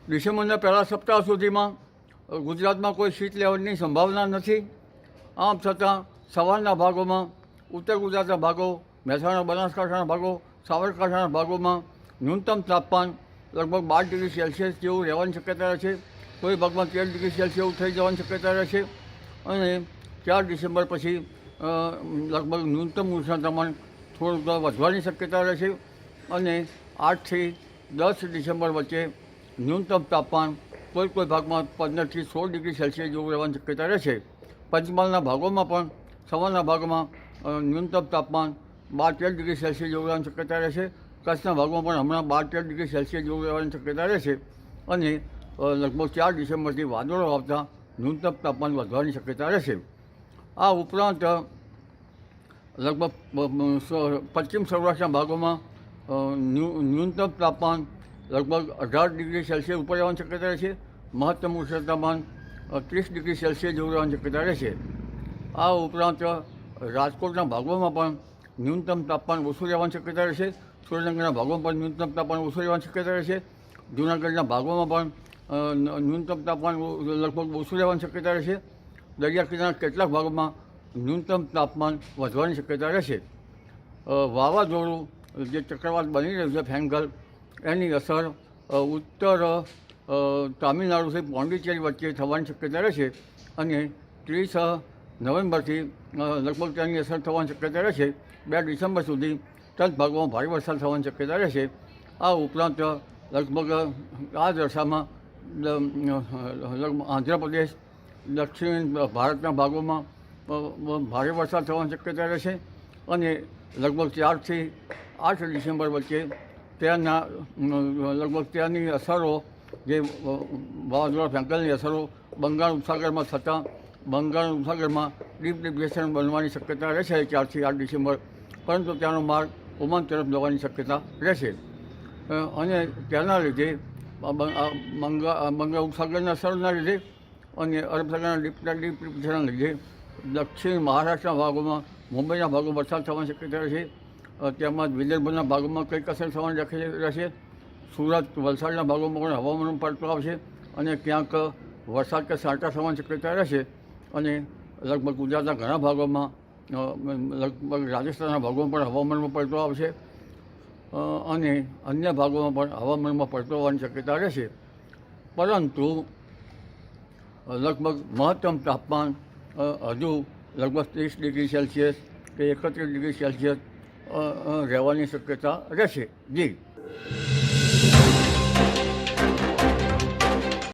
ડિસેમ્બરના પહેલા સપ્તાહ સુધીમાં ગુજરાતમાં કોઈ શીત લહેરની સંભાવના નથી. આમ છતાં સવારના ભાગોમાં ઉત્તર ગુજરાતના ભાગો, મહેસાણા બનાસકાંઠાના ભાગો, સાબરકાંઠાના ભાગોમાં ન્યૂનતમ તાપમાન લગભગ 12 ડિગ્રી સેલ્સિયસ જેવું રહેવાની શક્યતા રહે છે. કોઈ ભાગમાં 13 ડિગ્રી સેલ્સિયસ જેવું થઈ જવાની શક્યતા રહે છે. અને 4 ડિસેમ્બર પછી લગભગ ન્યૂનતમ ઉષ્ણતામાન થોડુંક વધવાની શક્યતા રહે છે. અને 8 થી 10 ડિસેમ્બર વચ્ચે ન્યૂનતમ તાપમાન કોઈ ભાગમાં 15 થી 16 ડિગ્રી સેલ્સિયસ જેવું રહેવાની શક્યતા રહે છે. પંચમહાલના ભાગોમાં પણ સવારના ભાગમાં ન્યૂનતમ તાપમાન 12-13 ડિગ્રી સેલ્સિયસ જેવું રહેવાની શક્યતા રહે છે. કચ્છના ભાગમાં પણ હમણાં 12-13 ડિગ્રી સેલ્સિયસ જેવું રહેવાની શક્યતા રહે છે. અને લગભગ 4 ડિસેમ્બરથી વાદળો આવતા ન્યૂનતમ તાપમાન વધવાની શક્યતા રહેશે. આ ઉપરાંત લગભગ પશ્ચિમ સૌરાષ્ટ્રના ભાગોમાં ન્યૂનતમ તાપમાન લગભગ 18 ડિગ્રી સેલ્સિયસ ઉપર રહેવાની શક્યતા રહેશે. મહત્તમ ઉષ્ણતામાન 30 ડિગ્રી સેલ્સિયસ જેવું રહેવાની શક્યતા રહેશે. આ ઉપરાંત રાજકોટના ભાગોમાં પણ ન્યૂનતમ તાપમાન ઓછું રહેવાની શક્યતા રહેશે. સુરેન્દ્રનગરના ભાગોમાં પણ ન્યૂનતમ તાપમાન ઓછું રહેવાની શક્યતા રહેશે. જૂનાગઢના ભાગોમાં પણ ન્યૂનતમ તાપમાન લગભગ ઓછું રહેવાની શક્યતા રહેશે. દરિયા કિનારાના કેટલાક ભાગોમાં ન્યૂનતમ તાપમાન વધવાની શક્યતા રહેશે. વાવાઝોડું જે ચક્રવાત બની રહ્યું છે ફેંગલ, એની અસર ઉત્તર તામિલનાડુથી પોંડિચેરી વચ્ચે થવાની શક્યતા રહેશે. અને 30 નવેમ્બરથી લગભગ તેની અસર થવાની શક્યતા રહેશે. 2 ડિસેમ્બર સુધી તટ ભાગોમાં ભારે વરસાદ થવાની શક્યતા રહેશે. આ ઉપરાંત લગભગ આ દશામાં આંધ્રપ્રદેશ, દક્ષિણ ભારતના ભાગોમાં ભારે વરસાદ થવાની શક્યતા રહેશે. અને લગભગ 4 થી 8 ડિસેમ્બર વચ્ચે ત્યાંની અસરો, જે વાવાઝોડા ફેંકલની અસરો બંગાળ ઉપસાગરમાં થતાં બંગાળ ઉપસાગરમાં ડીપ ડિપ્રેશન બનવાની શક્યતા રહેશે 4 થી 8 ડિસેમ્બર. પરંતુ ત્યાંનો માર્ગ ઓમાન તરફ જવાની શક્યતા રહેશે. અને તેના લીધે બંગાળ ઉપસાગરના અસરના લીધે અને અરબ સાગરના ડીપ ડિપ્રેશનના લીધે દક્ષિણ મહારાષ્ટ્રના ભાગોમાં, મુંબઈના ભાગોમાં વરસાદ થવાની શક્યતા રહેશે. તેમજ વિદર્ભના ભાગોમાં કંઈક અસર થવાની રહેશે. સુરત, વલસાડના ભાગોમાં પણ હવામાન પલટો આવશે અને ક્યાંક વરસાદ કે છાંટા થવાની શક્યતા રહેશે. અને લગભગ ગુજરાતના ઘણા ભાગોમાં, લગભગ રાજસ્થાનના ભાગોમાં પણ હવામાનમાં પલટો આવશે. અને અન્ય ભાગોમાં પણ હવામાનમાં પલટો આવવાની શક્યતા રહેશે. પરંતુ લગભગ મહત્તમ તાપમાન હજુ લગભગ 30 ડિગ્રી સેલ્સિયસ કે 31 ડિગ્રી સેલ્સિયસ રહેવાની શક્યતા રહેશે. જી.